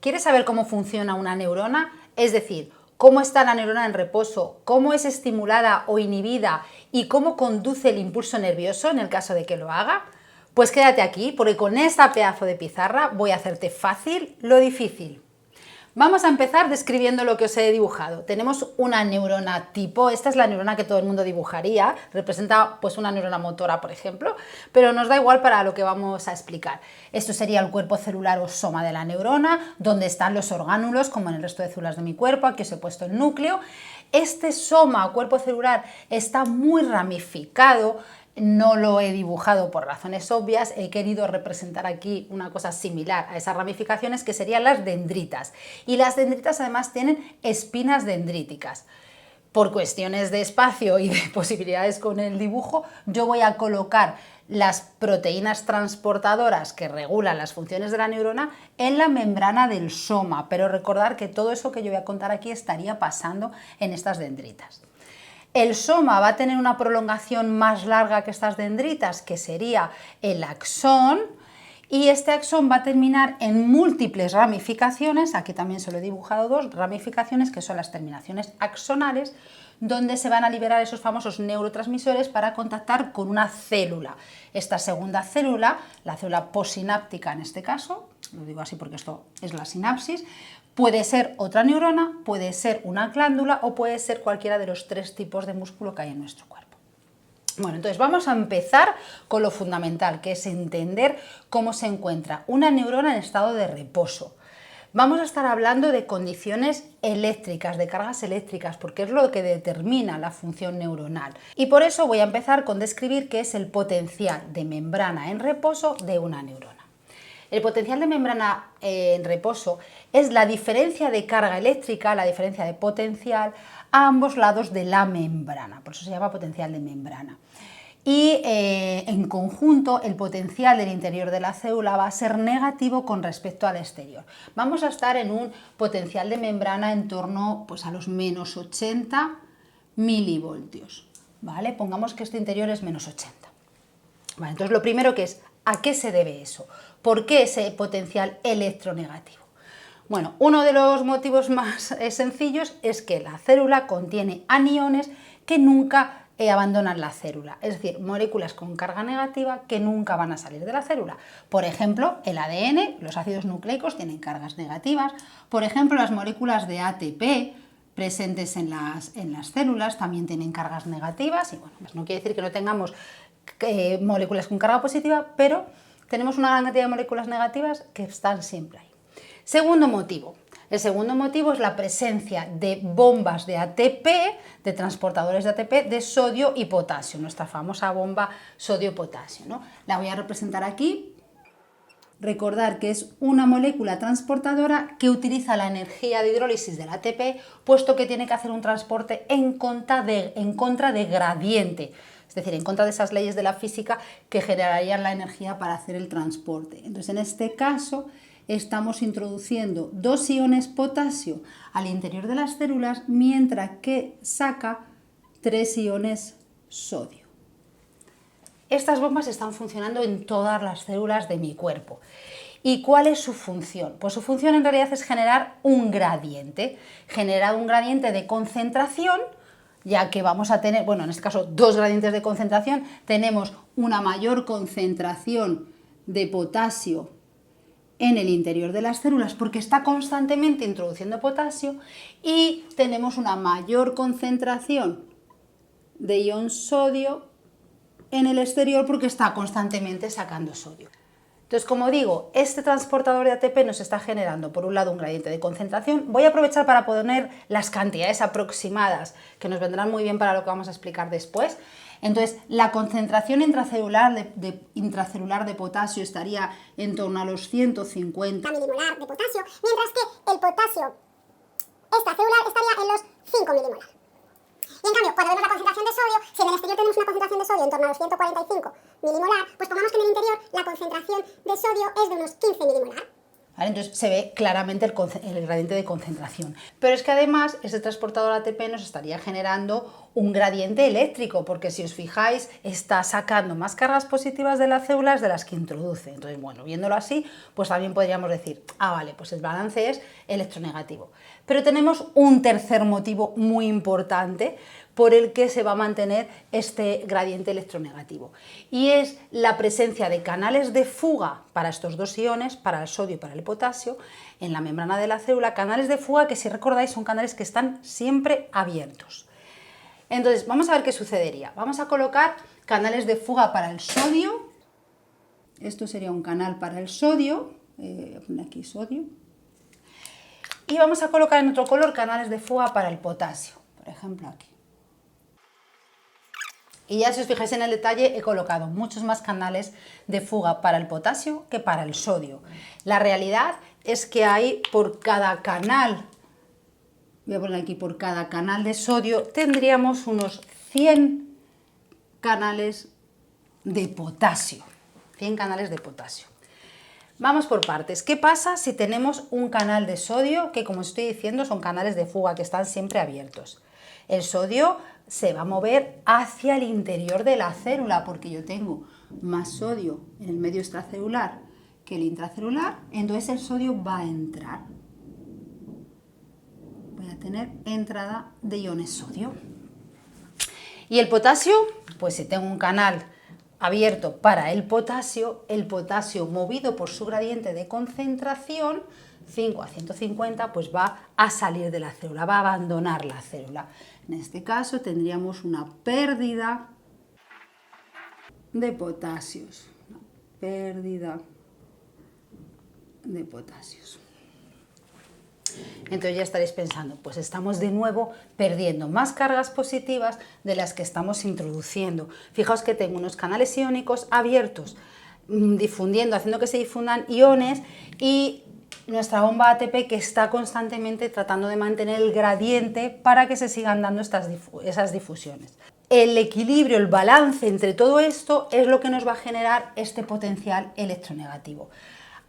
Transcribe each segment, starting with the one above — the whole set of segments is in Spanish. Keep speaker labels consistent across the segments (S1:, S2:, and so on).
S1: ¿Quieres saber cómo funciona una neurona? Es decir, cómo está la neurona en reposo, cómo es estimulada o inhibida y cómo conduce el impulso nervioso en el caso de que lo haga. Pues quédate aquí, porque con esta pedazo de pizarra voy a hacerte fácil lo difícil. Vamos a empezar describiendo lo que os he dibujado. Tenemos una neurona tipo, esta es la neurona que todo el mundo dibujaría, representa pues una neurona motora, por ejemplo, pero nos da igual para lo que vamos a explicar. Esto sería el cuerpo celular o soma de la neurona, donde están los orgánulos, como en el resto de células de mi cuerpo, aquí os he puesto el núcleo. Este soma o cuerpo celular está muy ramificado. No lo he dibujado por razones obvias, he querido representar aquí una cosa similar a esas ramificaciones que serían las dendritas. Y las dendritas además tienen espinas dendríticas. Por cuestiones de espacio y de posibilidades con el dibujo, yo voy a colocar las proteínas transportadoras que regulan las funciones de la neurona en la membrana del soma, pero recordar que todo eso que yo voy a contar aquí estaría pasando en estas dendritas. El soma va a tener una prolongación más larga que estas dendritas, que sería el axón, y este axón va a terminar en múltiples ramificaciones, aquí también se lo he dibujado dos ramificaciones, que son las terminaciones axonales, donde se van a liberar esos famosos neurotransmisores para contactar con una célula. Esta segunda célula, la célula postsináptica en este caso, lo digo así porque esto es la sinapsis, puede ser otra neurona, puede ser una glándula o puede ser cualquiera de los tres tipos de músculo que hay en nuestro cuerpo. Bueno, entonces vamos a empezar con lo fundamental, que es entender cómo se encuentra una neurona en estado de reposo. Vamos a estar hablando de condiciones eléctricas, de cargas eléctricas, porque es lo que determina la función neuronal. Y por eso voy a empezar con describir qué es el potencial de membrana en reposo de una neurona. El potencial de membrana en reposo es la diferencia de carga eléctrica, la diferencia de potencial a ambos lados de la membrana, por eso se llama potencial de membrana. Y en conjunto el potencial del interior de la célula va a ser negativo con respecto al exterior. Vamos a estar en un potencial de membrana en torno pues, a los menos 80 milivoltios. ¿Vale? Pongamos que este interior es menos 80. Vale, entonces lo primero que es, ¿a qué se debe eso? ¿Por qué ese potencial electronegativo? Bueno, uno de los motivos más sencillos es que la célula contiene aniones que nunca abandonan la célula, es decir, moléculas con carga negativa que nunca van a salir de la célula. Por ejemplo, el ADN, los ácidos nucleicos tienen cargas negativas, por ejemplo, las moléculas de ATP presentes en las células también tienen cargas negativas y bueno, pues no quiere decir que no tengamos moléculas con carga positiva, pero tenemos una gran cantidad de moléculas negativas que están siempre ahí. Segundo motivo. El segundo motivo es la presencia de bombas de ATP, de transportadores de ATP, de sodio y potasio, nuestra famosa bomba sodio-potasio, ¿no? La voy a representar aquí. Recordar que es una molécula transportadora que utiliza la energía de hidrólisis del ATP, puesto que tiene que hacer un transporte en contra de gradiente, es decir, en contra de esas leyes de la física que generarían la energía para hacer el transporte. Entonces, en este caso, estamos introduciendo 2 iones potasio al interior de las células, mientras que saca 3 iones sodio. Estas bombas están funcionando en todas las células de mi cuerpo. ¿Y cuál es su función? Pues su función en realidad es generar un gradiente de concentración, ya que vamos a tener, bueno, en este caso 2 gradientes de concentración, tenemos una mayor concentración de potasio en el interior de las células porque está constantemente introduciendo potasio y tenemos una mayor concentración de ion sodio en el exterior porque está constantemente sacando sodio. Entonces, como digo, este transportador de ATP nos está generando, por un lado, un gradiente de concentración. Voy a aprovechar para poner las cantidades aproximadas, que nos vendrán muy bien para lo que vamos a explicar después. Entonces, la concentración intracelular de potasio estaría en torno a los 150
S2: milimolar de potasio, mientras que el potasio extracelular estaría en los 5 milimolar. Y en cambio, cuando vemos la concentración de sodio, si en el exterior tenemos una concentración de sodio en torno a los 145 milimolar, pues pongamos que en el interior la concentración de sodio es de unos 15 milimolar.
S1: ¿vale? Entonces se ve claramente el gradiente de concentración. Pero es que además ese transportador ATP nos estaría generando un gradiente eléctrico, porque si os fijáis está sacando más cargas positivas de las células de las que introduce. Entonces, bueno, viéndolo así, pues también podríamos decir, vale, pues el balance es electronegativo. Pero tenemos un tercer motivo muy importante por el que se va a mantener este gradiente electronegativo, y es la presencia de canales de fuga para estos dos iones, para el sodio y para el potasio, en la membrana de la célula, canales de fuga que, si recordáis, son canales que están siempre abiertos. Entonces, vamos a ver qué sucedería. Vamos a colocar canales de fuga para el sodio. Esto sería un canal para el sodio. Voy a poner aquí sodio. Y vamos a colocar en otro color canales de fuga para el potasio. Por ejemplo, aquí. Y ya, si os fijáis en el detalle, he colocado muchos más canales de fuga para el potasio que para el sodio. La realidad es que hay por cada canal, voy a poner aquí, por cada canal de sodio tendríamos unos 100 canales de potasio. 100 canales de potasio. Vamos por partes. ¿Qué pasa si tenemos un canal de sodio que, como estoy diciendo, son canales de fuga que están siempre abiertos? El sodio se va a mover hacia el interior de la célula, porque yo tengo más sodio en el medio extracelular que el intracelular, entonces el sodio va a entrar. Voy a tener entrada de iones sodio. Y el potasio, pues si tengo un canal abierto para el potasio movido por su gradiente de concentración, 5 a 150, pues va a salir de la célula, va a abandonar la célula. En este caso tendríamos una pérdida de potasios. Una pérdida de potasios. Entonces ya estaréis pensando, pues estamos de nuevo perdiendo más cargas positivas de las que estamos introduciendo. Fijaos que tengo unos canales iónicos abiertos, difundiendo, haciendo que se difundan iones, y nuestra bomba ATP que está constantemente tratando de mantener el gradiente para que se sigan dando esas difusiones. El equilibrio, el balance entre todo esto es lo que nos va a generar este potencial electronegativo.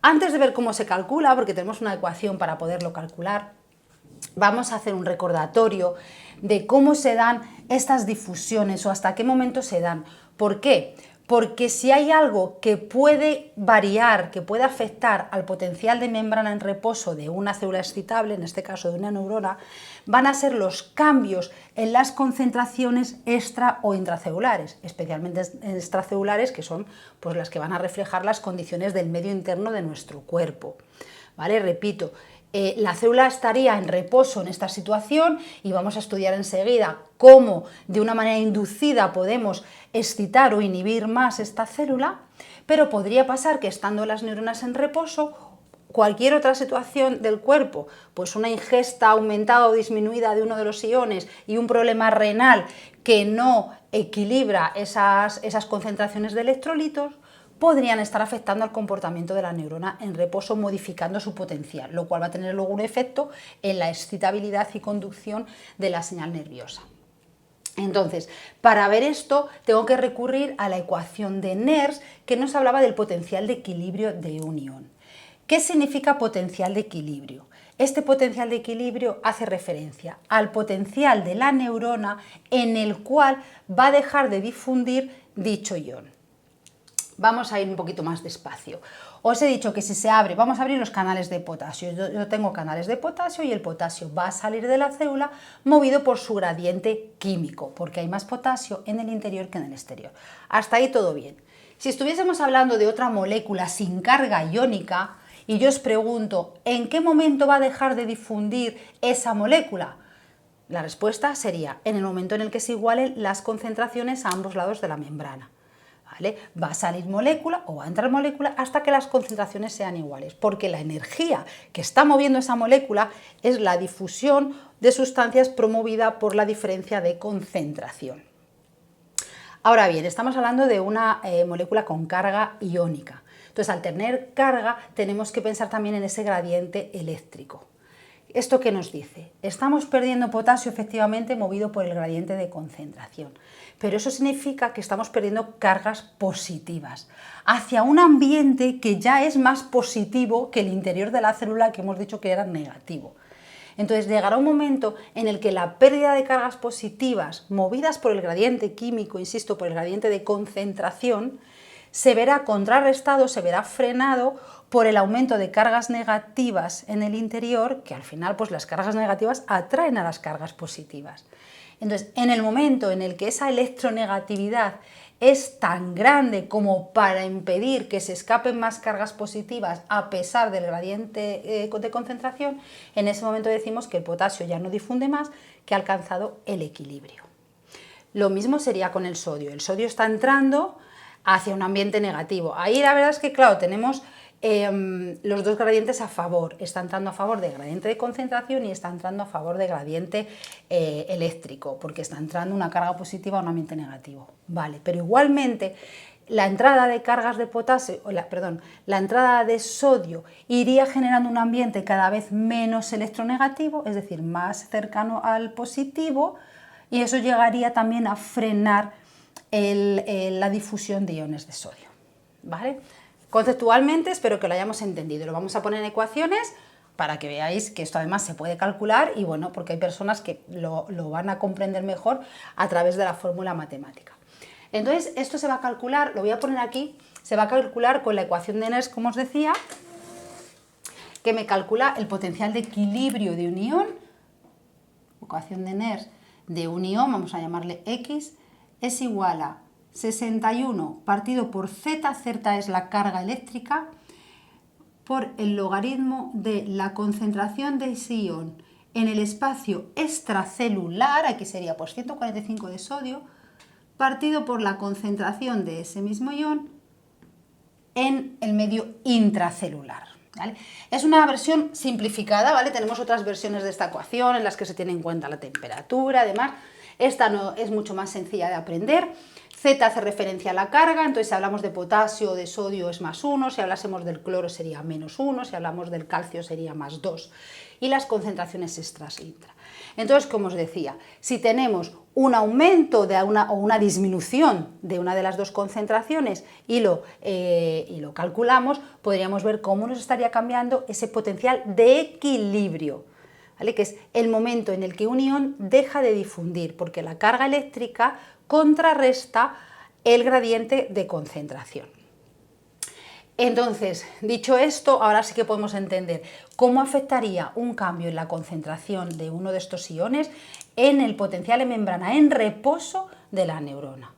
S1: Antes de ver cómo se calcula, porque tenemos una ecuación para poderlo calcular, vamos a hacer un recordatorio de cómo se dan estas difusiones o hasta qué momento se dan. ¿Por qué? Porque si hay algo que puede variar, que puede afectar al potencial de membrana en reposo de una célula excitable, en este caso de una neurona, van a ser los cambios en las concentraciones extra o intracelulares, especialmente extracelulares, que son pues las que van a reflejar las condiciones del medio interno de nuestro cuerpo. ¿Vale? Repito, la célula estaría en reposo en esta situación, y vamos a estudiar enseguida cómo de una manera inducida podemos excitar o inhibir más esta célula, pero podría pasar que, estando las neuronas en reposo, cualquier otra situación del cuerpo, pues una ingesta aumentada o disminuida de uno de los iones y un problema renal que no equilibra esas concentraciones de electrolitos, podrían estar afectando al comportamiento de la neurona en reposo, modificando su potencial, lo cual va a tener luego un efecto en la excitabilidad y conducción de la señal nerviosa. Entonces, para ver esto, tengo que recurrir a la ecuación de Nernst, que nos hablaba del potencial de equilibrio de un ion. ¿Qué significa potencial de equilibrio? Este potencial de equilibrio hace referencia al potencial de la neurona en el cual va a dejar de difundir dicho ion. Vamos a ir un poquito más despacio. Os he dicho que si se abre, vamos a abrir los canales de potasio. Yo tengo canales de potasio y el potasio va a salir de la célula movido por su gradiente químico, porque hay más potasio en el interior que en el exterior. Hasta ahí todo bien. Si estuviésemos hablando de otra molécula sin carga iónica y yo os pregunto, ¿en qué momento va a dejar de difundir esa molécula? La respuesta sería en el momento en el que se igualen las concentraciones a ambos lados de la membrana. ¿Vale? Va a salir molécula o va a entrar molécula hasta que las concentraciones sean iguales, porque la energía que está moviendo esa molécula es la difusión de sustancias promovida por la diferencia de concentración. Ahora bien, estamos hablando de una molécula con carga iónica. Entonces, al tener carga, tenemos que pensar también en ese gradiente eléctrico. ¿Esto qué nos dice? Estamos perdiendo potasio efectivamente movido por el gradiente de concentración, pero eso significa que estamos perdiendo cargas positivas hacia un ambiente que ya es más positivo que el interior de la célula, que hemos dicho que era negativo. Entonces llegará un momento en el que la pérdida de cargas positivas movidas por el gradiente químico, insisto, por el gradiente de concentración, se verá contrarrestado, se verá frenado por el aumento de cargas negativas en el interior, que al final pues las cargas negativas atraen a las cargas positivas. Entonces, en el momento en el que esa electronegatividad es tan grande como para impedir que se escapen más cargas positivas a pesar del gradiente de concentración, en ese momento decimos que el potasio ya no difunde más, que ha alcanzado el equilibrio. Lo mismo sería con el sodio. El sodio está entrando hacia un ambiente negativo. Ahí la verdad es que, claro, tenemos los dos gradientes a favor. Está entrando a favor del gradiente de concentración y está entrando a favor del gradiente eléctrico, porque está entrando una carga positiva a un ambiente negativo. Vale, pero igualmente la entrada de cargas de potasio, la entrada de sodio iría generando un ambiente cada vez menos electronegativo, es decir, más cercano al positivo, y eso llegaría también a frenar la difusión de iones de sodio. ¿Vale? Conceptualmente espero que lo hayamos entendido. Lo vamos a poner en ecuaciones para que veáis que esto además se puede calcular y bueno, porque hay personas que lo van a comprender mejor a través de la fórmula matemática. Entonces, esto se va a calcular, lo voy a poner aquí, se va a calcular con la ecuación de Nernst, como os decía, que me calcula el potencial de equilibrio de un ion, ecuación de Nernst de un ion, vamos a llamarle X, es igual a 61 partido por Z, Z es la carga eléctrica, por el logaritmo de la concentración de ese ion en el espacio extracelular, aquí sería pues 145 de sodio, partido por la concentración de ese mismo ion en el medio intracelular. ¿Vale? Es una versión simplificada, ¿vale? Tenemos otras versiones de esta ecuación en las que se tiene en cuenta la temperatura, además. Esta no, es mucho más sencilla de aprender. Z hace referencia a la carga, entonces si hablamos de potasio o de sodio es +1, si hablásemos del cloro sería -1, si hablamos del calcio sería +2. Y las concentraciones extras e intra. Entonces, como os decía, si tenemos un aumento o una disminución de una de las dos concentraciones y lo calculamos, podríamos ver cómo nos estaría cambiando ese potencial de equilibrio, ¿vale? Que es el momento en el que un ion deja de difundir, porque la carga eléctrica contrarresta el gradiente de concentración. Entonces, dicho esto, ahora sí que podemos entender cómo afectaría un cambio en la concentración de uno de estos iones en el potencial en membrana en reposo de la neurona.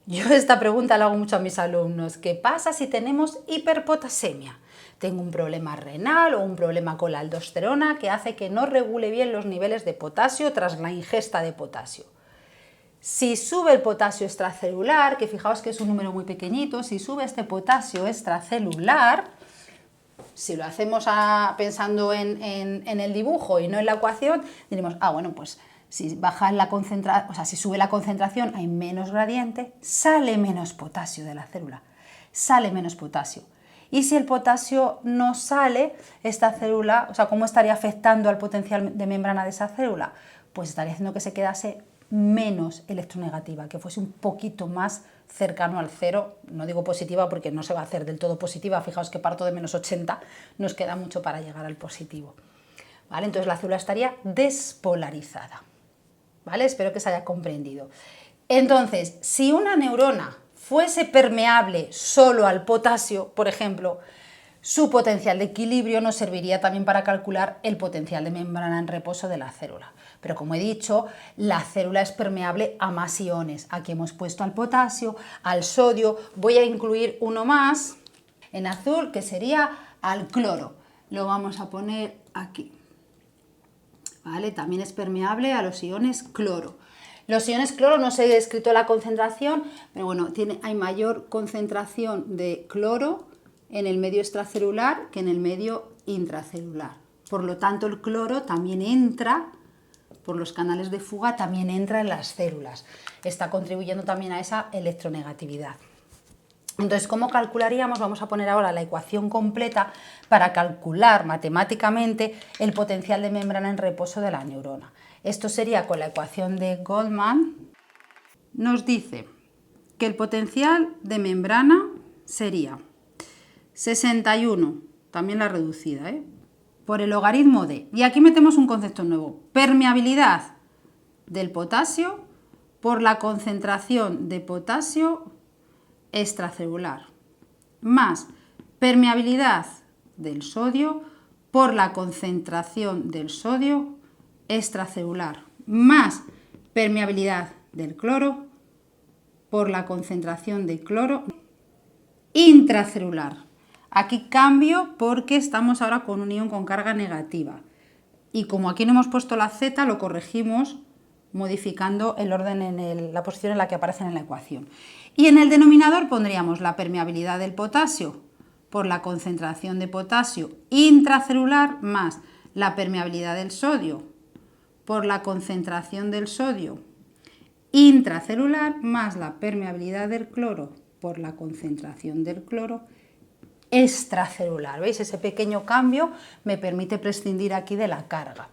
S1: Yo esta pregunta la hago mucho a mis alumnos. ¿Qué pasa si tenemos hiperpotasemia? Tengo un problema renal o un problema con la aldosterona que hace que no regule bien los niveles de potasio tras la ingesta de potasio. Si sube el potasio extracelular, que fijaos que es un número muy pequeñito, si sube este potasio extracelular, si lo hacemos pensando en el dibujo y no en la ecuación, diremos, bueno, pues si baja la concentración, o sea, si sube la concentración hay menos gradiente, sale menos potasio de la célula, sale menos potasio. Y si el potasio no sale, esta célula, o sea, ¿cómo estaría afectando al potencial de membrana de esa célula? Pues estaría haciendo que se quedase menos electronegativa, que fuese un poquito más cercano al cero. No digo positiva porque no se va a hacer del todo positiva, fijaos que parto de -80, nos queda mucho para llegar al positivo. ¿Vale? Entonces la célula estaría despolarizada. ¿Vale? Espero que se haya comprendido. Entonces, si una neurona fuese permeable solo al potasio, por ejemplo, su potencial de equilibrio nos serviría también para calcular el potencial de membrana en reposo de la célula. Pero como he dicho, la célula es permeable a más iones. Aquí hemos puesto al potasio, al sodio, voy a incluir uno más en azul que sería al cloro. Lo vamos a poner aquí. ¿Vale? También es permeable a los iones cloro. Los iones cloro no se ha escrito la concentración, pero bueno, hay mayor concentración de cloro en el medio extracelular que en el medio intracelular. Por lo tanto, el cloro también entra por los canales de fuga, también entra en las células. Está contribuyendo también a esa electronegatividad. Entonces, ¿cómo calcularíamos? Vamos a poner ahora la ecuación completa para calcular matemáticamente el potencial de membrana en reposo de la neurona. Esto sería con la ecuación de Goldman. Nos dice que el potencial de membrana sería 61, también la reducida, por el logaritmo de, y aquí metemos un concepto nuevo, permeabilidad del potasio por la concentración de potasio extracelular, más permeabilidad del sodio por la concentración del sodio extracelular, más permeabilidad del cloro por la concentración de cloro intracelular. Aquí cambio porque estamos ahora con un ion con carga negativa. Y como aquí no hemos puesto la Z, lo corregimos modificando el orden en la posición en la que aparecen en la ecuación. Y en el denominador pondríamos la permeabilidad del potasio por la concentración de potasio intracelular más la permeabilidad del sodio por la concentración del sodio intracelular más la permeabilidad del cloro por la concentración del cloro extracelular. ¿Veis? Ese pequeño cambio me permite prescindir aquí de la carga.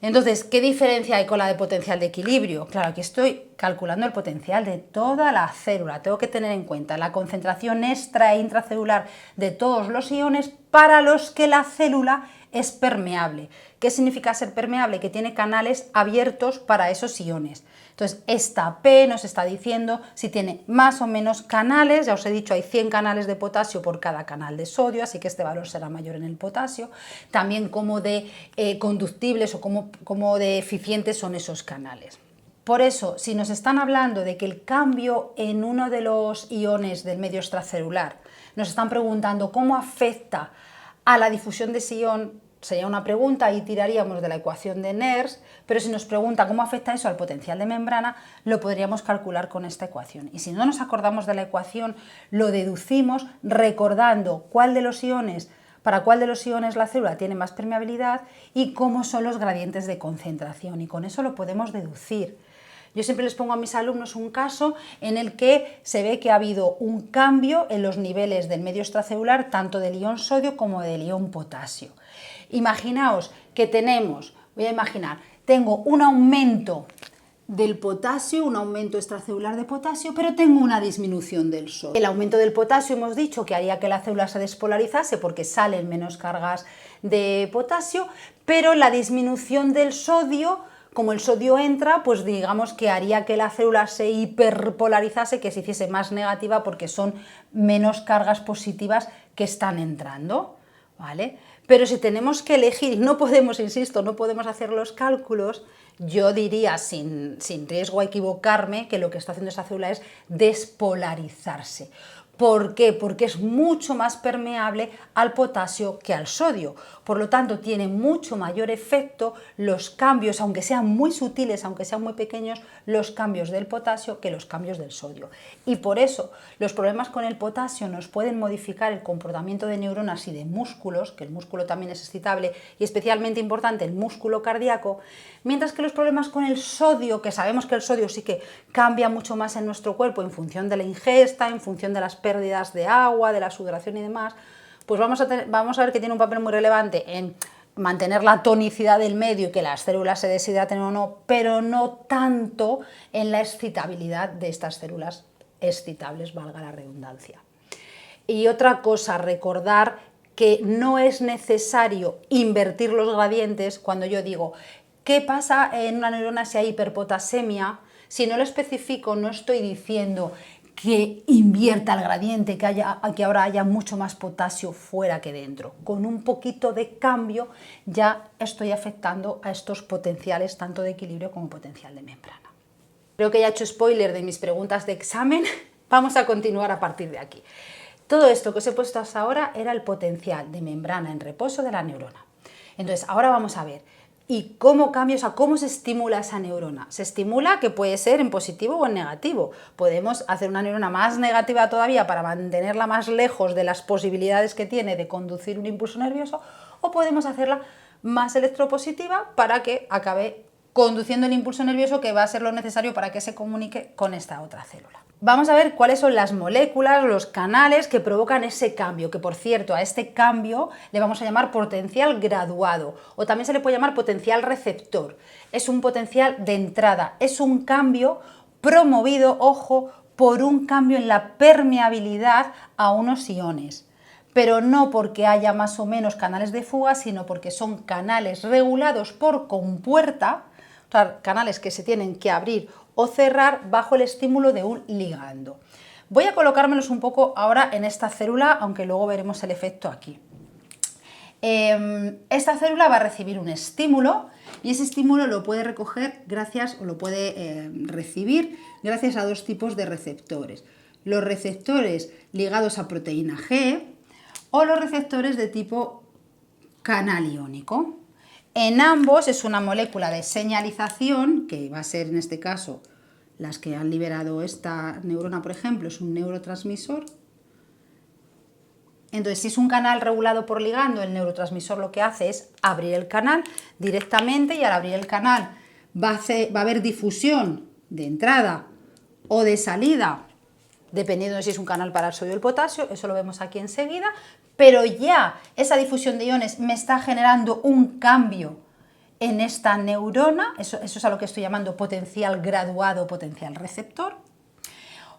S1: Entonces, ¿qué diferencia hay con la de potencial de equilibrio? Claro, aquí estoy calculando el potencial de toda la célula. Tengo que tener en cuenta la concentración extra e intracelular de todos los iones para los que la célula es permeable. ¿Qué significa ser permeable? Que tiene canales abiertos para esos iones. Entonces, esta P nos está diciendo si tiene más o menos canales. Ya os he dicho, hay 100 canales de potasio por cada canal de sodio, así que este valor será mayor en el potasio. También cómo de conductibles o cómo de eficientes son esos canales. Por eso, si nos están hablando de que el cambio en uno de los iones del medio extracelular, nos están preguntando cómo afecta a la difusión de ese ion, sería una pregunta y tiraríamos de la ecuación de Nernst, pero si nos pregunta cómo afecta eso al potencial de membrana, lo podríamos calcular con esta ecuación. Y si no nos acordamos de la ecuación, lo deducimos recordando cuál de los iones, para cuál de los iones la célula tiene más permeabilidad y cómo son los gradientes de concentración. Y con eso lo podemos deducir. Yo siempre les pongo a mis alumnos un caso en el que se ve que ha habido un cambio en los niveles del medio extracelular, tanto del ion sodio como del ion potasio. Imaginaos que voy a imaginar, tengo un aumento del potasio, un aumento extracelular de potasio, pero tengo una disminución del sodio. El aumento del potasio hemos dicho que haría que la célula se despolarizase porque salen menos cargas de potasio, pero la disminución del sodio, como el sodio entra, pues digamos que haría que la célula se hiperpolarizase, que se hiciese más negativa porque son menos cargas positivas que están entrando, ¿vale? Pero si tenemos que elegir, no podemos, insisto, no podemos hacer los cálculos, yo diría, sin riesgo a equivocarme, que lo que está haciendo esa célula es despolarizarse. ¿Por qué? Porque es mucho más permeable al potasio que al sodio. Por lo tanto, tiene mucho mayor efecto los cambios, aunque sean muy sutiles, aunque sean muy pequeños, los cambios del potasio que los cambios del sodio. Y por eso, los problemas con el potasio nos pueden modificar el comportamiento de neuronas y de músculos, que el músculo también es excitable y especialmente importante el músculo cardíaco, mientras que los problemas con el sodio, que sabemos que el sodio sí que cambia mucho más en nuestro cuerpo en función de la ingesta, en función de las pérdidas de agua, de la sudoración y demás, pues vamos a ver que tiene un papel muy relevante en mantener la tonicidad del medio y que las células se deshidraten o no, pero no tanto en la excitabilidad de estas células excitables, valga la redundancia. Y otra cosa, recordar que no es necesario invertir los gradientes cuando yo digo ¿qué pasa en una neurona si hay hiperpotasemia? Si no lo especifico, no estoy diciendo que invierta el gradiente, que ahora haya mucho más potasio fuera que dentro. Con un poquito de cambio ya estoy afectando a estos potenciales, tanto de equilibrio como potencial de membrana. Creo que ya he hecho spoiler de mis preguntas de examen. Vamos a continuar a partir de aquí. Todo esto que os he puesto hasta ahora era el potencial de membrana en reposo de la neurona. Entonces, ahora vamos a ver ¿y cómo cambia, o sea, cómo se estimula esa neurona? Se estimula que puede ser en positivo o en negativo. Podemos hacer una neurona más negativa todavía para mantenerla más lejos de las posibilidades que tiene de conducir un impulso nervioso, o podemos hacerla más electropositiva para que acabe conduciendo el impulso nervioso que va a ser lo necesario para que se comunique con esta otra célula. Vamos a ver cuáles son las moléculas, los canales que provocan ese cambio, que por cierto a este cambio le vamos a llamar potencial graduado o también se le puede llamar potencial receptor. Es un potencial de entrada, es un cambio promovido, ojo, por un cambio en la permeabilidad a unos iones, pero no porque haya más o menos canales de fuga, sino porque son canales regulados por compuerta, o sea, canales que se tienen que abrir o cerrar bajo el estímulo de un ligando. Voy a colocármelos un poco ahora en esta célula, aunque luego veremos el efecto aquí. Esta célula va a recibir un estímulo y ese estímulo lo puede recoger gracias, o lo puede recibir gracias a dos tipos de receptores. Los receptores ligados a proteína G o los receptores de tipo canal iónico. En ambos es una molécula de señalización, que va a ser en este caso las que han liberado esta neurona, por ejemplo, es un neurotransmisor. Entonces, si es un canal regulado por ligando, el neurotransmisor lo que hace es abrir el canal directamente y al abrir el canal va a haber difusión de entrada o de salida, dependiendo de si es un canal para el sodio o el potasio, eso lo vemos aquí enseguida, pero ya esa difusión de iones me está generando un cambio en esta neurona, eso es a lo que estoy llamando potencial graduado o potencial receptor.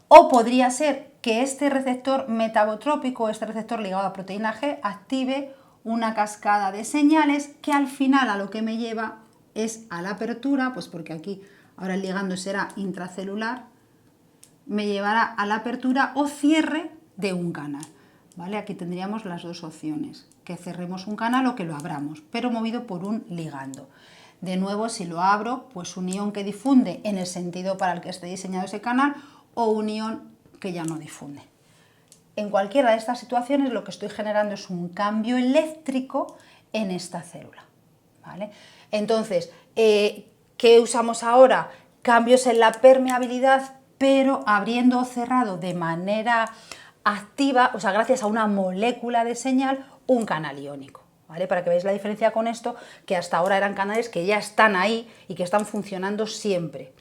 S1: O podría ser que este receptor metabotrópico, este receptor ligado a proteína G, active una cascada de señales que al final a lo que me lleva es a la apertura, pues porque aquí ahora el ligando será intracelular, me llevará a la apertura o cierre de un canal. ¿Vale? Aquí tendríamos las dos opciones, que cerremos un canal o que lo abramos, pero movido por un ligando. De nuevo, si lo abro, pues un ion que difunde en el sentido para el que esté diseñado ese canal o un ion que ya no difunde. En cualquiera de estas situaciones lo que estoy generando es un cambio eléctrico en esta célula. ¿Vale? Entonces, ¿qué usamos ahora? Cambios en la permeabilidad, pero abriendo o cerrado de manera activa, o sea, gracias a una molécula de señal, un canal iónico, ¿vale? Para que veáis la diferencia con esto, que hasta ahora eran canales que ya están ahí y que están funcionando siempre.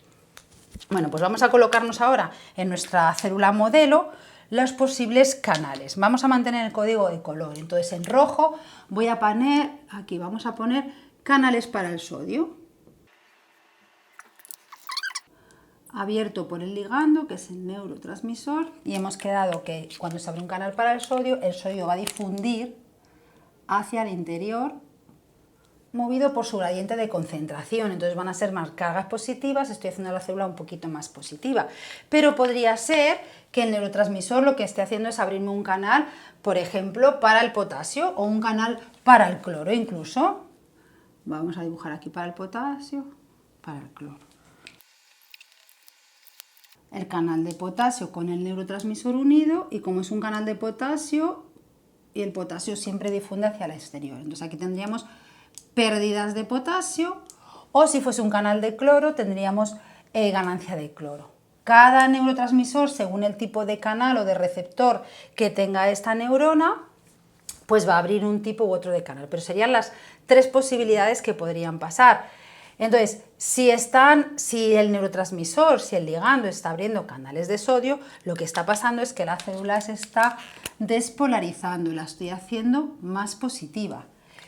S1: Bueno, pues vamos a colocarnos ahora en nuestra célula modelo los posibles canales. Vamos a mantener el código de color, entonces en rojo voy a poner, aquí vamos a poner canales para el sodio. Abierto por el ligando, que es el neurotransmisor, y hemos quedado que cuando se abre un canal para el sodio va a difundir hacia el interior, movido por su gradiente de concentración, entonces van a ser más cargas positivas, estoy haciendo la célula un poquito más positiva, pero podría ser que el neurotransmisor lo que esté haciendo es abrirme un canal, por ejemplo, para el potasio o un canal para el cloro incluso. Vamos a dibujar aquí para el potasio, para el cloro. El canal de potasio con el neurotransmisor unido, y como es un canal de potasio, y el potasio siempre difunde hacia el exterior. Entonces aquí tendríamos pérdidas de potasio, o si fuese un canal de cloro tendríamos ganancia de cloro. Cada neurotransmisor, según el tipo de canal o de receptor que tenga esta neurona, pues va a abrir un tipo u otro de canal, pero serían las tres posibilidades que podrían pasar. Entonces, si el neurotransmisor, si el ligando está abriendo canales de sodio, lo que está pasando es que la célula se está despolarizando y la estoy haciendo más positiva.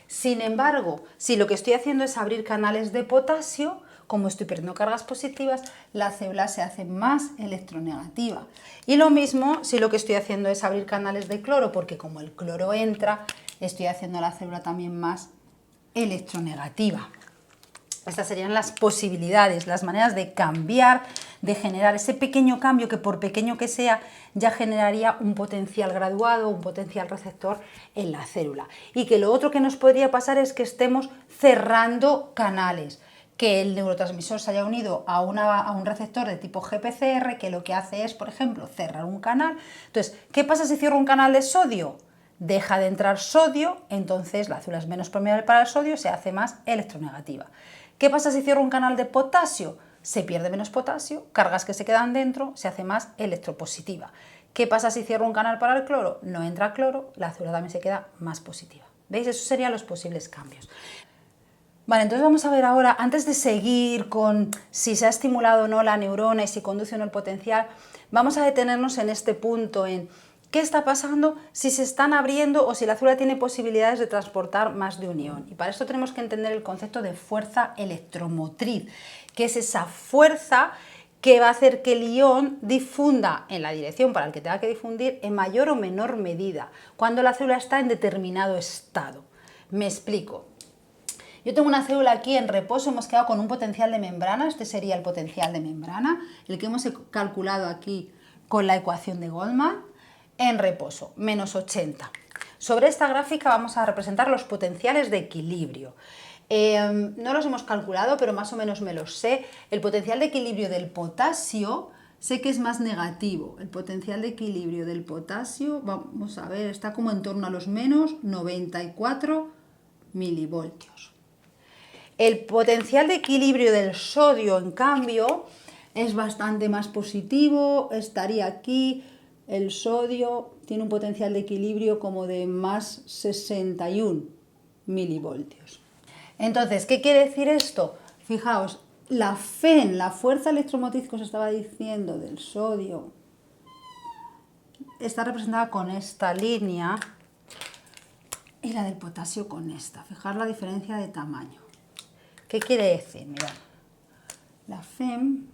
S1: Sin embargo, si lo que estoy haciendo es abrir canales de potasio, como estoy perdiendo cargas positivas, la célula se hace más electronegativa. Y lo mismo si lo que estoy haciendo es abrir canales de cloro, porque como el cloro entra, estoy haciendo la célula también más electronegativa. Estas serían las posibilidades, las maneras de cambiar, de generar ese pequeño cambio que por pequeño que sea ya generaría un potencial graduado, un potencial receptor en la célula. Y que lo otro que nos podría pasar es que estemos cerrando canales, que el neurotransmisor se haya unido a un receptor de tipo GPCR que lo que hace es, por ejemplo, cerrar un canal. Entonces, ¿qué pasa si cierro un canal de sodio? Deja de entrar sodio, entonces la célula es menos permeable para el sodio, se hace más electronegativa. ¿Qué pasa si cierro un canal de potasio? Se pierde menos potasio, cargas que se quedan dentro, se hace más electropositiva. ¿Qué pasa si cierro un canal para el cloro? No entra cloro, la célula también se queda más positiva. ¿Veis? Esos serían los posibles cambios. Vale, entonces vamos a ver ahora, antes de seguir con si se ha estimulado o no la neurona y si conduce o no el potencial, vamos a detenernos en este punto, en qué está pasando, si se están abriendo o si la célula tiene posibilidades de transportar más de un ion. Y para esto tenemos que entender el concepto de fuerza electromotriz, que es esa fuerza que va a hacer que el ion difunda en la dirección para el que tenga que difundir en mayor o menor medida, cuando la célula está en determinado estado. Me explico. Yo tengo una célula aquí en reposo, hemos quedado con un potencial de membrana, este sería el potencial de membrana, el que hemos calculado aquí con la ecuación de Goldman, en reposo, menos 80. Sobre esta gráfica vamos a representar los potenciales de equilibrio. No los hemos calculado, pero más o menos me los sé. El potencial de equilibrio del potasio sé que es más negativo. El potencial de equilibrio del potasio, vamos a ver, está como en torno a los menos 94 milivoltios. El potencial de equilibrio del sodio, en cambio, es bastante más positivo, estaría aquí, el sodio tiene un potencial de equilibrio como de más 61 milivoltios. Entonces, ¿qué quiere decir esto? Fijaos, la FEN, la fuerza electromotriz que os estaba diciendo del sodio, está representada con esta línea y la del potasio con esta. Fijaos la diferencia de tamaño. ¿Qué quiere decir? Mirad, la FEM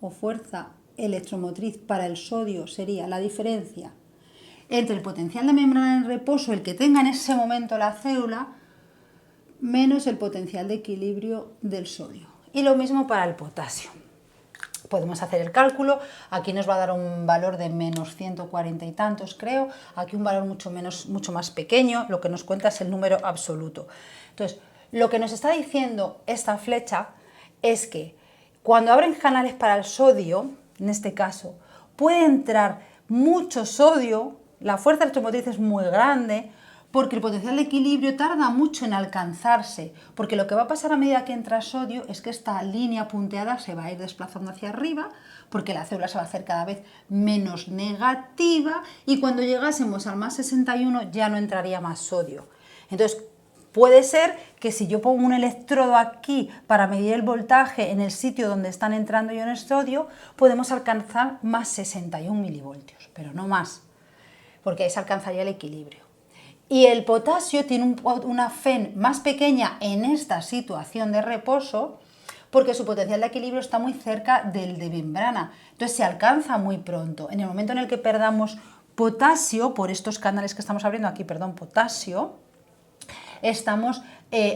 S1: o fuerza electromotriz para el sodio sería la diferencia entre el potencial de membrana en reposo, el que tenga en ese momento la célula, menos el potencial de equilibrio del sodio. Y lo mismo para el potasio. Podemos hacer el cálculo, aquí nos va a dar un valor de menos 140 y tantos, creo, aquí un valor mucho más pequeño, lo que nos cuenta es el número absoluto. Entonces, lo que nos está diciendo esta flecha es que cuando abren canales para el sodio, en este caso, puede entrar mucho sodio, la fuerza electromotriz es muy grande, porque el potencial de equilibrio tarda mucho en alcanzarse, porque lo que va a pasar a medida que entra sodio es que esta línea punteada se va a ir desplazando hacia arriba, porque la célula se va a hacer cada vez menos negativa y cuando llegásemos al más 61 ya no entraría más sodio. Entonces, puede ser que si yo pongo un electrodo aquí para medir el voltaje en el sitio donde están entrando iones sodio, podemos alcanzar más 61 milivoltios, pero no más, porque ahí se alcanzaría el equilibrio. Y el potasio tiene una FEN más pequeña en esta situación de reposo porque su potencial de equilibrio está muy cerca del de membrana. Entonces se alcanza muy pronto. En el momento en el que perdamos potasio, por estos canales que estamos abriendo aquí, perdón, potasio, estamos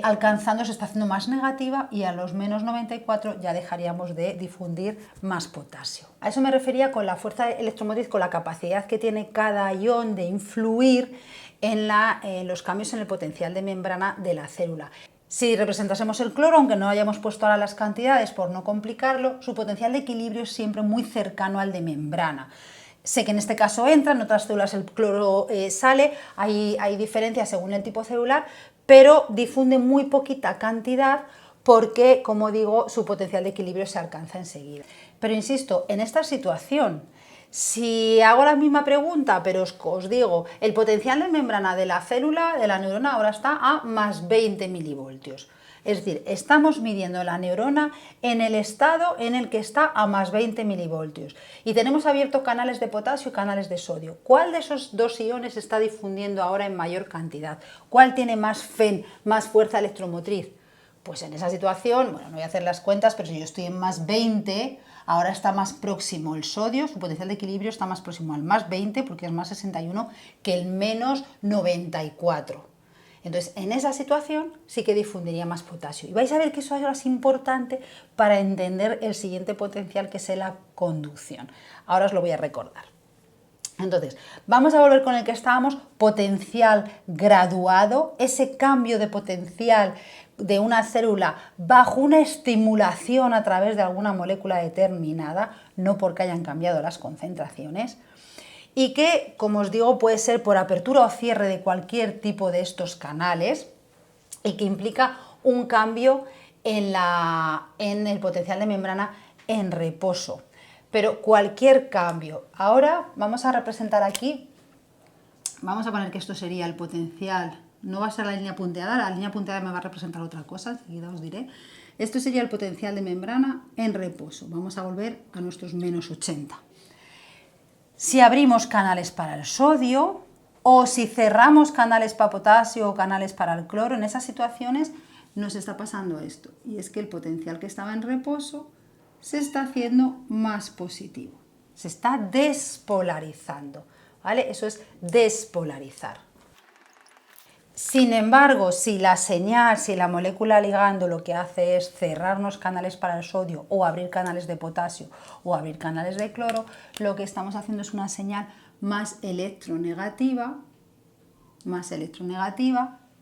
S1: alcanzando, se está haciendo más negativa y a los menos 94 ya dejaríamos de difundir más potasio. A eso me refería con la fuerza electromotriz, con la capacidad que tiene cada ion de influir en los cambios en el potencial de membrana de la célula. Si representásemos el cloro, aunque no hayamos puesto ahora las cantidades por no complicarlo, su potencial de equilibrio es siempre muy cercano al de membrana. Sé que en este caso entra, en otras células el cloro sale, hay diferencias según el tipo celular, pero difunde muy poquita cantidad porque, como digo, su potencial de equilibrio se alcanza enseguida. Pero insisto, en esta situación, si hago la misma pregunta, pero os digo, el potencial de membrana de la célula, de la neurona, ahora está a más 20 milivoltios. Es decir, estamos midiendo la neurona en el estado en el que está a más 20 milivoltios. Y tenemos abiertos canales de potasio y canales de sodio. ¿Cuál de esos dos iones está difundiendo ahora en mayor cantidad? ¿Cuál tiene más FEN, más fuerza electromotriz? Pues en esa situación, bueno, no voy a hacer las cuentas, pero si yo estoy en más 20, ahora está más próximo el sodio, su potencial de equilibrio está más próximo al más 20, porque es más 61, que el menos 94. Entonces, en esa situación sí que difundiría más potasio. Y vais a ver que eso ahora es importante para entender el siguiente potencial, que es la conducción. Ahora os lo voy a recordar. Entonces, vamos a volver con el que estábamos, potencial graduado, ese cambio de potencial de una célula bajo una estimulación a través de alguna molécula determinada, no porque hayan cambiado las concentraciones, y que, como os digo, puede ser por apertura o cierre de cualquier tipo de estos canales y que implica un cambio en el potencial de membrana en reposo. Pero cualquier cambio. Ahora vamos a representar aquí, vamos a poner que esto sería el potencial No va a ser la línea punteada me va a representar otra cosa, enseguida os diré. Esto sería el potencial de membrana en reposo. Vamos a volver a nuestros menos 80. Si abrimos canales para el sodio o si cerramos canales para potasio o canales para el cloro, en esas situaciones nos está pasando esto. Y es que el potencial que estaba en reposo se está haciendo más positivo. Se está despolarizando, ¿vale? Eso es despolarizar. Sin embargo, si la señal, si la molécula ligando lo que hace es cerrarnos canales para el sodio o abrir canales de potasio o abrir canales de cloro, lo que estamos haciendo es una señal más electronegativa,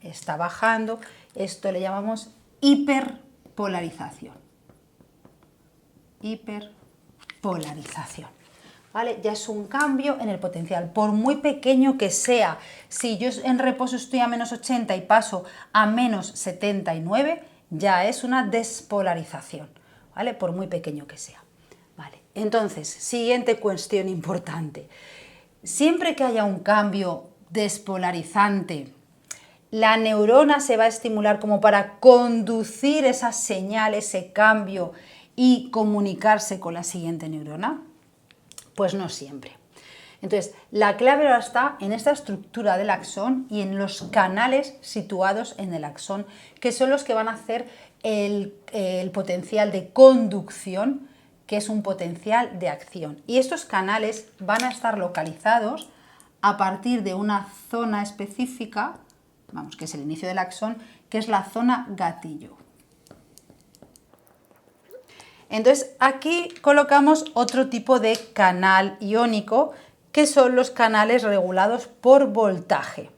S1: está bajando, esto le llamamos hiperpolarización. Hiperpolarización. ¿Vale? Ya es un cambio en el potencial, por muy pequeño que sea. Si yo en reposo estoy a menos 80 y paso a menos 79, ya es una despolarización, ¿vale? Por muy pequeño que sea. ¿Vale? Entonces, siguiente cuestión importante. Siempre que haya un cambio despolarizante, la neurona se va a estimular como para conducir esa señal, ese cambio y comunicarse con la siguiente neurona. Pues no siempre. Entonces, la clave ahora está en esta estructura del axón y en los canales situados en el axón, que son los que van a hacer el potencial de conducción, que es un potencial de acción. Y estos canales van a estar localizados a partir de una zona específica, vamos, que es el inicio del axón, que es la zona gatillo. Entonces aquí colocamos otro tipo de canal iónico, que son los canales regulados por voltaje.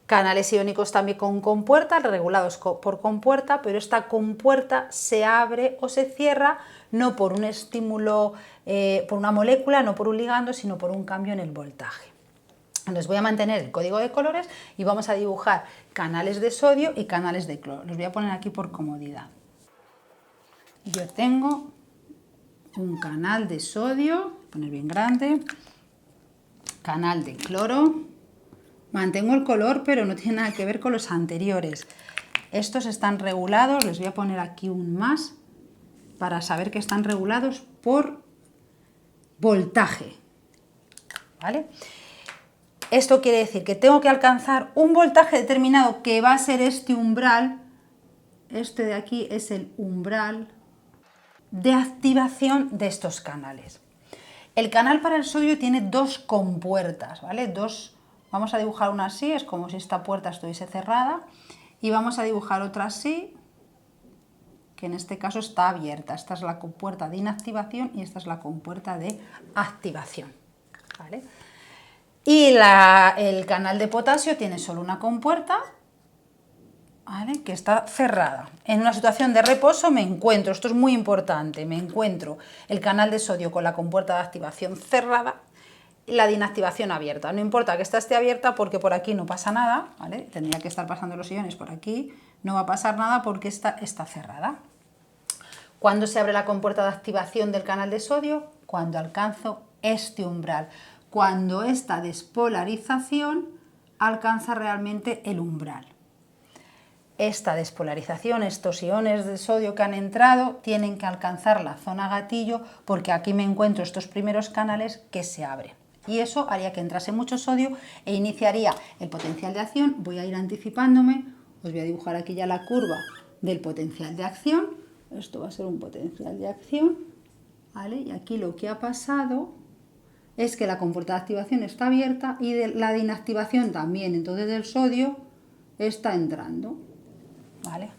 S1: Canales iónicos también con compuerta, regulados por compuerta, pero esta compuerta se abre o se cierra no por un estímulo, por una molécula, no por un ligando, sino por un cambio en el voltaje. Entonces voy a mantener el código de colores y vamos a dibujar canales de sodio y canales de cloro. Los voy a poner aquí por comodidad. Yo tengo un canal de sodio, voy a poner bien grande, canal de cloro, mantengo el color pero no tiene nada que ver con los anteriores. Estos están regulados, les voy a poner aquí un más para saber que están regulados por voltaje, ¿vale? Esto quiere decir que tengo que alcanzar un voltaje determinado que va a ser este umbral, este de aquí es el umbral de activación de estos canales. El canal para el sodio tiene dos compuertas, ¿vale? Vamos a dibujar una así, es como si esta puerta estuviese cerrada, y vamos a dibujar otra así, que en este caso está abierta. Esta es la compuerta de inactivación y esta es la compuerta de activación, ¿vale? Y el canal de potasio tiene solo una compuerta, ¿vale? Que está cerrada. En una situación de reposo me encuentro, esto es muy importante, me encuentro el canal de sodio con la compuerta de activación cerrada y la de inactivación abierta. No importa que esta esté abierta porque por aquí no pasa nada, ¿vale? Tendría que estar pasando los iones por aquí, no va a pasar nada porque esta está cerrada. ¿Cuándo se abre la compuerta de activación del canal de sodio? Cuando alcanzo este umbral, cuando esta despolarización alcanza realmente el umbral. Esta despolarización, estos iones de sodio que han entrado, tienen que alcanzar la zona gatillo porque aquí me encuentro estos primeros canales que se abren. Y eso haría que entrase mucho sodio e iniciaría el potencial de acción. Voy a ir anticipándome, os voy a dibujar aquí ya la curva del potencial de acción. Esto va a ser un potencial de acción, ¿vale? Y aquí lo que ha pasado es que la compuerta de activación está abierta y la de inactivación también. Entonces el sodio está entrando. ¿Vale?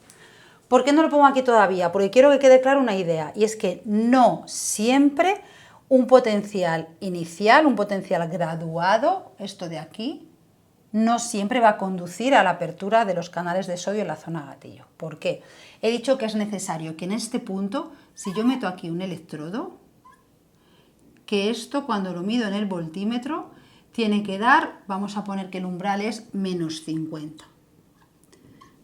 S1: ¿Por qué no lo pongo aquí todavía? Porque quiero que quede clara una idea, y es que no siempre un potencial inicial, un potencial graduado, esto de aquí, no siempre va a conducir a la apertura de los canales de sodio en la zona gatillo. ¿Por qué? He dicho que es necesario que en este punto, si yo meto aquí un electrodo, que esto cuando lo mido en el voltímetro tiene que dar, vamos a poner que el umbral es menos 50.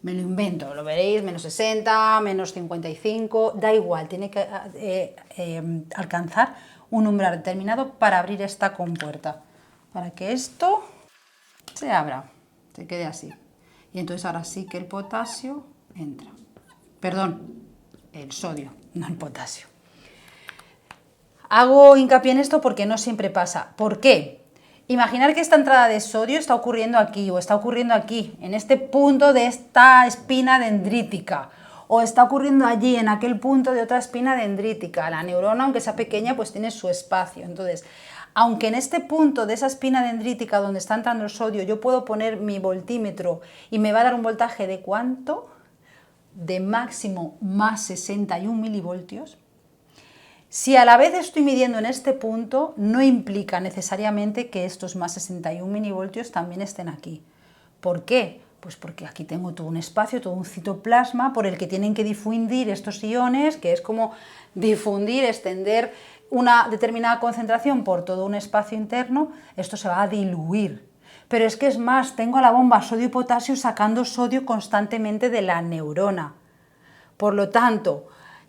S1: Me lo invento, lo veréis, menos 60, menos 55, da igual, tiene que alcanzar un umbral determinado para abrir esta compuerta, para que esto se abra, se quede así. Y entonces ahora sí que el potasio entra. Perdón, el sodio, no el potasio. Hago hincapié en esto porque no siempre pasa. ¿Por qué? Imaginar que esta entrada de sodio está ocurriendo aquí o está ocurriendo aquí, en este punto de esta espina dendrítica, o está ocurriendo allí, en aquel punto de otra espina dendrítica. La neurona, aunque sea pequeña, pues tiene su espacio. Entonces, aunque en este punto de esa espina dendrítica donde está entrando el sodio yo puedo poner mi voltímetro y me va a dar un voltaje de ¿cuánto? De máximo más 61 milivoltios. Si a la vez estoy midiendo en este punto, no implica necesariamente que estos más 61 milivoltios también estén aquí. ¿Por qué? Pues porque aquí tengo todo un espacio, todo un citoplasma por el que tienen que difundir estos iones, que es como difundir, extender una determinada concentración por todo un espacio interno. Esto se va a diluir. Pero es que es más, tengo a la bomba sodio y potasio sacando sodio constantemente de la neurona. Por lo tanto,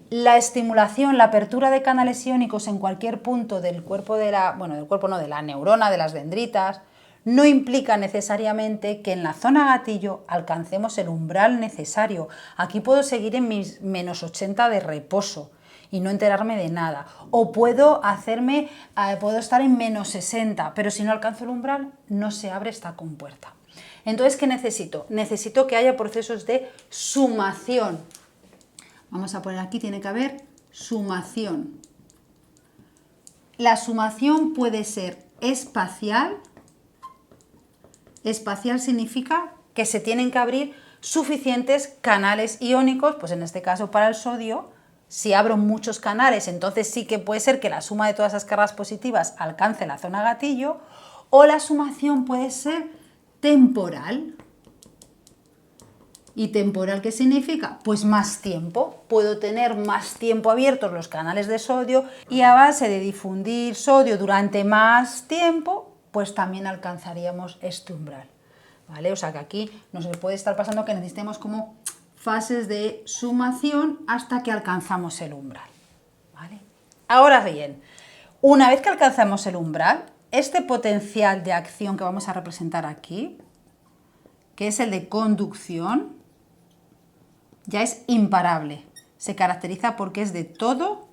S1: la estimulación, la apertura de canales iónicos en cualquier punto del cuerpo de la neurona, de las dendritas, no implica necesariamente que en la zona gatillo alcancemos el umbral necesario. Aquí puedo seguir en mis menos 80 de reposo y no enterarme de nada. O puedo estar en menos 60, pero si no alcanzo el umbral, no se abre esta compuerta. Entonces, ¿qué necesito? Necesito que haya procesos de sumación. Vamos a poner aquí, tiene que haber sumación. La sumación puede ser espacial. Espacial significa que se tienen que abrir suficientes canales iónicos, pues en este caso para el sodio, si abro muchos canales, entonces sí que puede ser que la suma de todas esas cargas positivas alcance la zona gatillo, o la sumación puede ser temporal. ¿Y temporal qué significa? Pues más tiempo. Puedo tener más tiempo abiertos los canales de sodio y a base de difundir sodio durante más tiempo, pues también alcanzaríamos este umbral. ¿Vale? O sea que aquí nos puede estar pasando que necesitemos como fases de sumación hasta que alcanzamos el umbral. ¿Vale? Ahora bien, una vez que alcanzamos el umbral, este potencial de acción que vamos a representar aquí, que es el de conducción, ya es imparable. Se caracteriza porque es de todo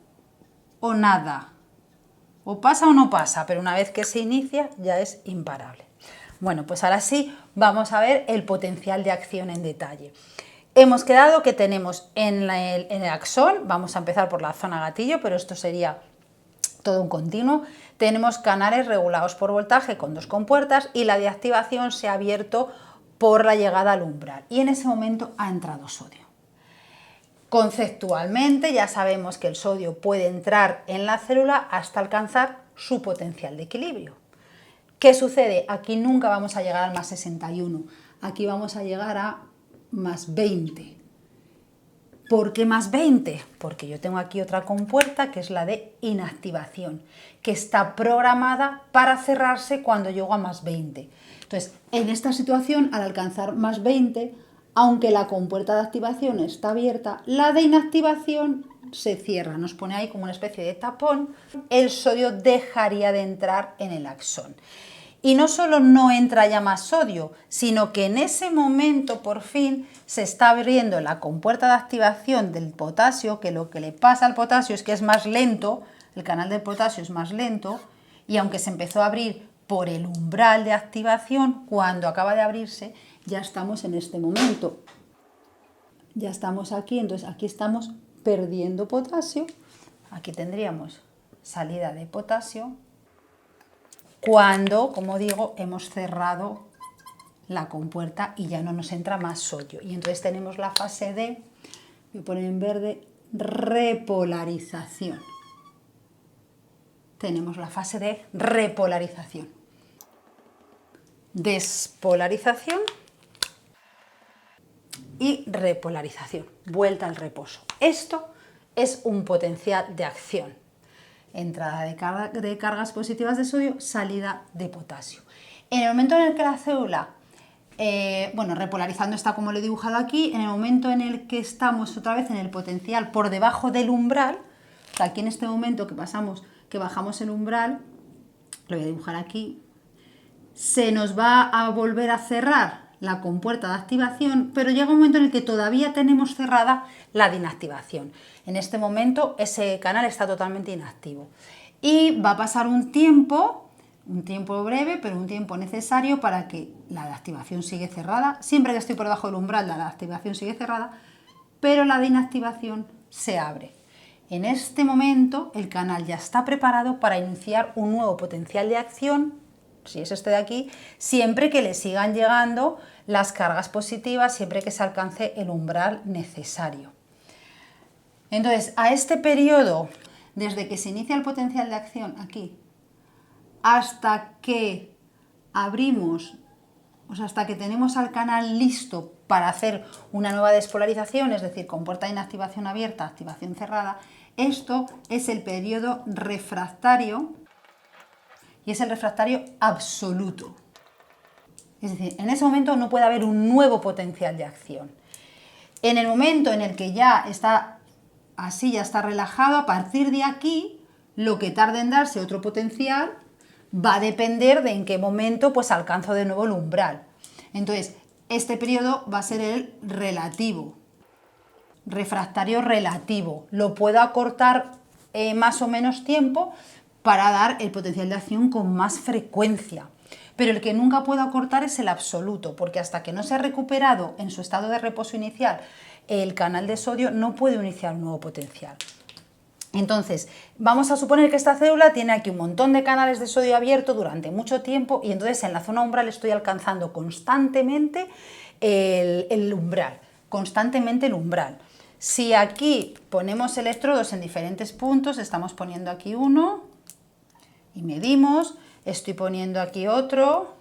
S1: o nada. O pasa o no pasa, pero una vez que se inicia ya es imparable. Bueno, pues ahora sí vamos a ver el potencial de acción en detalle. Hemos quedado que tenemos en el axón, vamos a empezar por la zona gatillo, pero esto sería todo un continuo. Tenemos canales regulados por voltaje con dos compuertas y la de activación se ha abierto por la llegada al umbral. Y en ese momento ha entrado sodio. Conceptualmente ya sabemos que el sodio puede entrar en la célula hasta alcanzar su potencial de equilibrio. ¿Qué sucede? Aquí nunca vamos a llegar al más 61, aquí vamos a llegar a más 20. ¿Por qué más 20? Porque yo tengo aquí otra compuerta que es la de inactivación, que está programada para cerrarse cuando llego a más 20. Entonces, en esta situación, al alcanzar más 20, aunque la compuerta de activación está abierta, la de inactivación se cierra, nos pone ahí como una especie de tapón, el sodio dejaría de entrar en el axón. Y no solo no entra ya más sodio, sino que en ese momento por fin se está abriendo la compuerta de activación del potasio, que lo que le pasa al potasio es que es más lento, el canal del potasio es más lento, y aunque se empezó a abrir por el umbral de activación, cuando acaba de abrirse, ya estamos en este momento. Ya estamos aquí, entonces aquí estamos perdiendo potasio. Aquí tendríamos salida de potasio cuando, como digo, hemos cerrado la compuerta y ya no nos entra más sodio. Y entonces tenemos la fase de, voy a poner en verde, repolarización. Tenemos la fase de repolarización. Despolarización y repolarización, vuelta al reposo. Esto es un potencial de acción. Entrada de cargas positivas de sodio, salida de potasio. En el momento en el que la célula, repolarizando está como lo he dibujado aquí, en el momento en el que estamos otra vez en el potencial por debajo del umbral, o sea, aquí en este momento que bajamos el umbral, lo voy a dibujar aquí, se nos va a volver a cerrar la compuerta de activación, pero llega un momento en el que todavía tenemos cerrada la de inactivación. En este momento ese canal está totalmente inactivo. Y va a pasar un tiempo breve, pero un tiempo necesario para que la de activación sigue cerrada. Siempre que estoy por debajo del umbral, la de activación sigue cerrada, pero la de inactivación se abre. En este momento el canal ya está preparado para iniciar un nuevo potencial de acción, si es este de aquí, siempre que le sigan llegando las cargas positivas, siempre que se alcance el umbral necesario. Entonces, a este periodo, desde que se inicia el potencial de acción aquí, hasta que abrimos, o sea, hasta que tenemos al canal listo para hacer una nueva despolarización, es decir, compuerta de inactivación abierta, activación cerrada, esto es el periodo refractario y es el refractario absoluto. Es decir, en ese momento no puede haber un nuevo potencial de acción. En el momento en el que ya está así, ya está relajado, a partir de aquí, lo que tarde en darse otro potencial va a depender de en qué momento pues alcanzo de nuevo el umbral. Entonces, este periodo va a ser el relativo, refractario relativo. Lo puedo acortar más o menos tiempo para dar el potencial de acción con más frecuencia. Pero el que nunca puedo acortar es el absoluto, porque hasta que no se ha recuperado en su estado de reposo inicial el canal de sodio, no puede iniciar un nuevo potencial. Entonces, vamos a suponer que esta célula tiene aquí un montón de canales de sodio abierto durante mucho tiempo y entonces en la zona umbral estoy alcanzando constantemente el umbral, Si aquí ponemos electrodos en diferentes puntos, estamos poniendo aquí uno y medimos, estoy poniendo aquí otro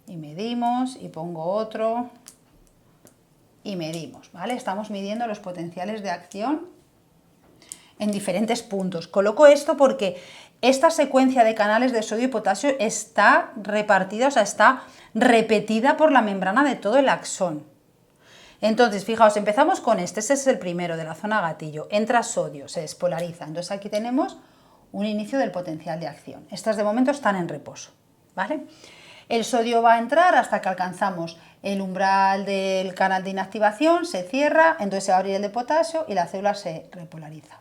S1: y medimos y pongo otro y medimos, ¿vale? Estamos midiendo los potenciales de acción en diferentes puntos. Coloco esto porque esta secuencia de canales de sodio y potasio está repartida, o sea, está repetida por la membrana de todo el axón. Entonces, fijaos, empezamos con este es el primero de la zona gatillo, entra sodio, se despolariza, entonces aquí tenemos un inicio del potencial de acción. Estas de momento están en reposo, ¿vale? El sodio va a entrar hasta que alcanzamos el umbral del canal de inactivación, se cierra, entonces se va a abrir el de potasio y la célula se repolariza.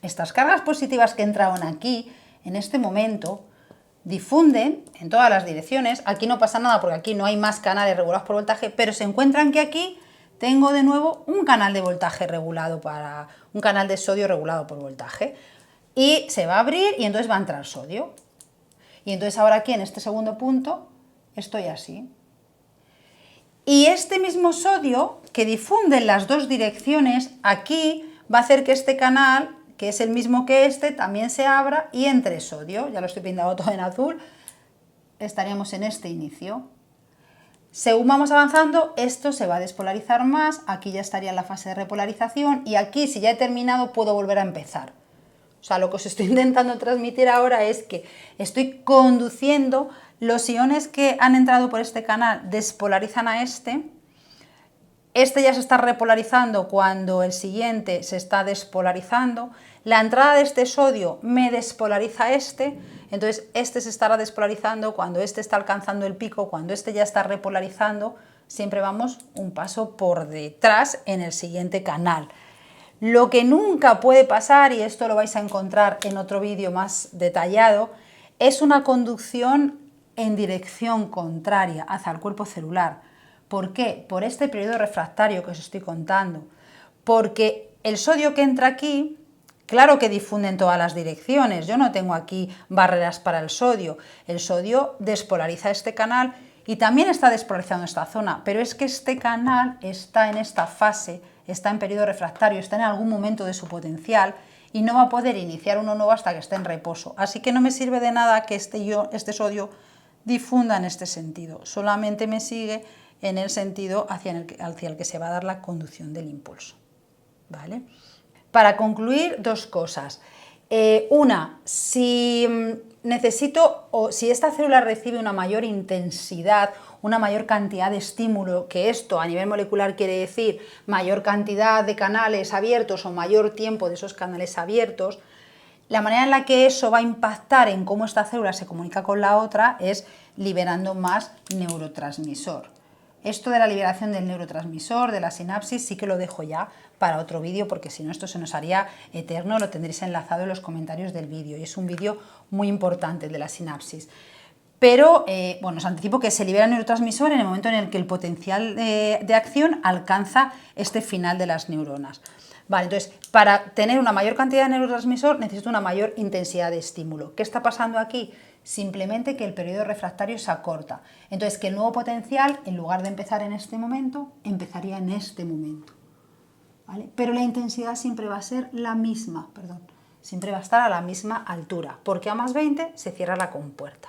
S1: Estas cargas positivas que entraron aquí, en este momento, difunden en todas las direcciones. Aquí no pasa nada porque aquí no hay más canales regulados por voltaje, pero se encuentran que aquí tengo de nuevo un canal de voltaje regulado para un canal de sodio regulado por voltaje. Y se va a abrir y entonces va a entrar sodio. Y entonces ahora aquí en este segundo punto estoy así. Y este mismo sodio que difunde en las dos direcciones, aquí va a hacer que este canal, que es el mismo que este, también se abra y entre sodio. Ya lo estoy pintando todo en azul. Estaríamos en este inicio. Según vamos avanzando, esto se va a despolarizar más. Aquí ya estaría en la fase de repolarización. Y aquí, si ya he terminado, puedo volver a empezar. O sea, lo que os estoy intentando transmitir ahora es que estoy conduciendo los iones que han entrado por este canal, despolarizan a este ya se está repolarizando cuando el siguiente se está despolarizando, la entrada de este sodio me despolariza entonces este se estará despolarizando cuando este está alcanzando el pico, cuando este ya está repolarizando, siempre vamos un paso por detrás en el siguiente canal. Lo que nunca puede pasar, y esto lo vais a encontrar en otro vídeo más detallado, es una conducción en dirección contraria hacia el cuerpo celular. ¿Por qué? Por este periodo refractario que os estoy contando. Porque el sodio que entra aquí, claro que difunde en todas las direcciones. Yo no tengo aquí barreras para el sodio. El sodio despolariza este canal y también está despolarizando esta zona. Pero es que este canal está en esta fase, está en periodo refractario, está en algún momento de su potencial y no va a poder iniciar uno nuevo hasta que esté en reposo. Así que no me sirve de nada que este sodio difunda en este sentido. Solamente me sigue en el sentido hacia el que se va a dar la conducción del impulso, ¿vale? Para concluir, dos cosas. Una, si necesito o si esta célula recibe una mayor intensidad, una mayor cantidad de estímulo, que esto a nivel molecular quiere decir mayor cantidad de canales abiertos o mayor tiempo de esos canales abiertos, La manera en la que eso va a impactar en cómo esta célula se comunica con la otra es liberando más neurotransmisor. Esto de la liberación del neurotransmisor, de la sinapsis, sí que lo dejo ya para otro vídeo, porque si no esto se nos haría eterno, lo tendréis enlazado en los comentarios del vídeo, y es un vídeo muy importante, el de la sinapsis. Pero, bueno, os anticipo que se libera el neurotransmisor en el momento en el que el potencial de acción alcanza este final de las neuronas. Vale, entonces, para tener una mayor cantidad de neurotransmisor necesito una mayor intensidad de estímulo. ¿Qué está pasando aquí? Simplemente que el periodo refractario se acorta. Entonces, que el nuevo potencial, en lugar de empezar en este momento, empezaría en este momento. ¿Vale? Pero la intensidad siempre va a ser la misma, siempre va a estar a la misma altura, porque a más 20 se cierra la compuerta.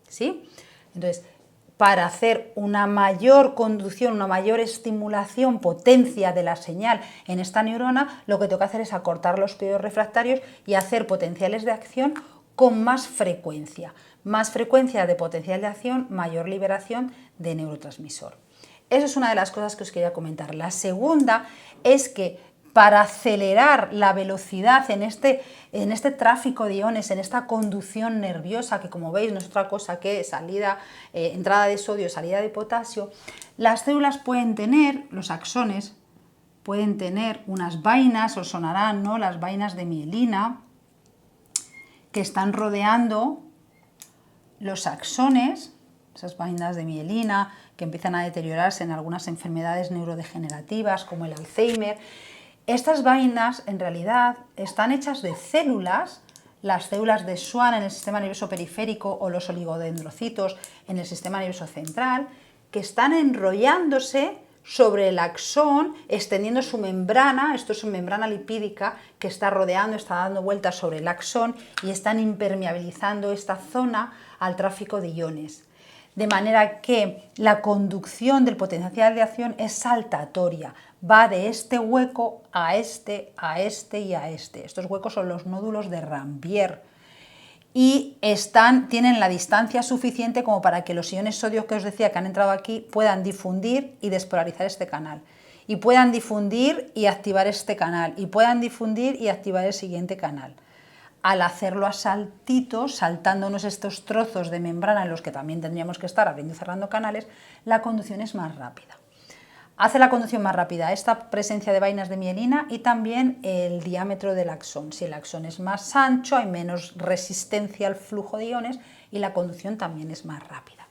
S1: ¿Sí? Entonces, para hacer una mayor conducción, una mayor estimulación, potencia de la señal en esta neurona, lo que tengo que hacer es acortar los periodos refractarios y hacer potenciales de acción con más frecuencia. Más frecuencia de potencial de acción, mayor liberación de neurotransmisor. Eso es una de las cosas que os quería comentar. La segunda es que para acelerar la velocidad en este tráfico de iones, en esta conducción nerviosa, que como veis no es otra cosa que entrada de sodio, salida de potasio, las células pueden tener, los axones, pueden tener unas vainas, os sonarán, ¿no?, las vainas de mielina, que están rodeando los axones, esas vainas de mielina que empiezan a deteriorarse en algunas enfermedades neurodegenerativas como el Alzheimer. Estas vainas en realidad están hechas de células, las células de Schwann en el sistema nervioso periférico o los oligodendrocitos en el sistema nervioso central, que están enrollándose sobre el axón, extendiendo su membrana, esto es una membrana lipídica que está rodeando, está dando vueltas sobre el axón y están impermeabilizando esta zona al tráfico de iones. De manera que la conducción del potencial de acción es saltatoria, va de este hueco a este, a este y a este. Estos huecos son los nódulos de Rambier y tienen la distancia suficiente como para que los iones sodio que os decía que han entrado aquí puedan difundir y despolarizar este canal, y puedan difundir y activar este canal, y puedan difundir y activar el siguiente canal. Al hacerlo a saltitos, saltándonos estos trozos de membrana en los que también tendríamos que estar abriendo y cerrando canales, la conducción es más rápida. Hace la conducción más rápida esta presencia de vainas de mielina y también el diámetro del axón. Si el axón es más ancho, hay menos resistencia al flujo de iones y la conducción también es más rápida.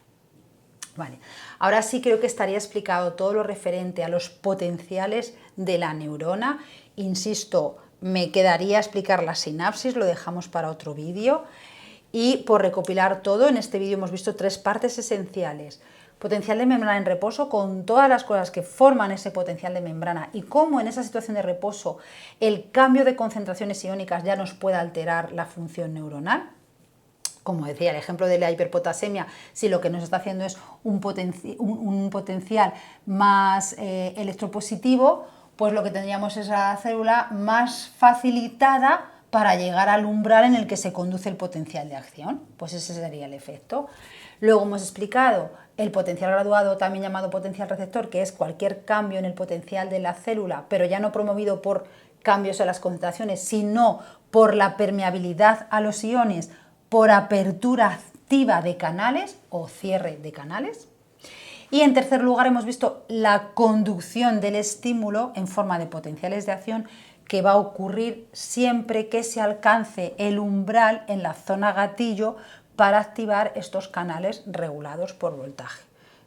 S1: Vale. Ahora sí creo que estaría explicado todo lo referente a los potenciales de la neurona. Insisto, me quedaría explicar la sinapsis, lo dejamos para otro vídeo. Y por recopilar todo, en este vídeo hemos visto 3 partes esenciales. Potencial de membrana en reposo, con todas las cosas que forman ese potencial de membrana y cómo en esa situación de reposo el cambio de concentraciones iónicas ya nos puede alterar la función neuronal. Como decía, el ejemplo de la hiperpotasemia, si lo que nos está haciendo es un potencial más electropositivo, pues lo que tendríamos es la célula más facilitada para llegar al umbral en el que se conduce el potencial de acción. Pues ese sería el efecto. Luego hemos explicado el potencial graduado, también llamado potencial receptor, que es cualquier cambio en el potencial de la célula, pero ya no promovido por cambios en las concentraciones, sino por la permeabilidad a los iones, por apertura activa de canales o cierre de canales. Y en tercer lugar hemos visto la conducción del estímulo en forma de potenciales de acción que va a ocurrir siempre que se alcance el umbral en la zona gatillo para activar estos canales regulados por voltaje.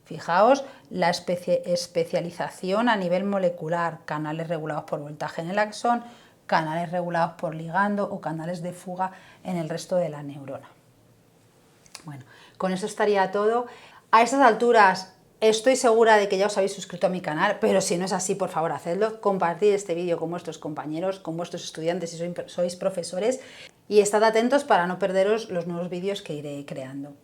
S1: Fijaos la especialización a nivel molecular, canales regulados por voltaje en el axón, canales regulados por ligando o canales de fuga en el resto de la neurona. Bueno, con eso estaría todo. A estas alturas estoy segura de que ya os habéis suscrito a mi canal, pero si no es así, por favor, hacedlo. Compartid este vídeo con vuestros compañeros, con vuestros estudiantes si sois profesores, y estad atentos para no perderos los nuevos vídeos que iré creando.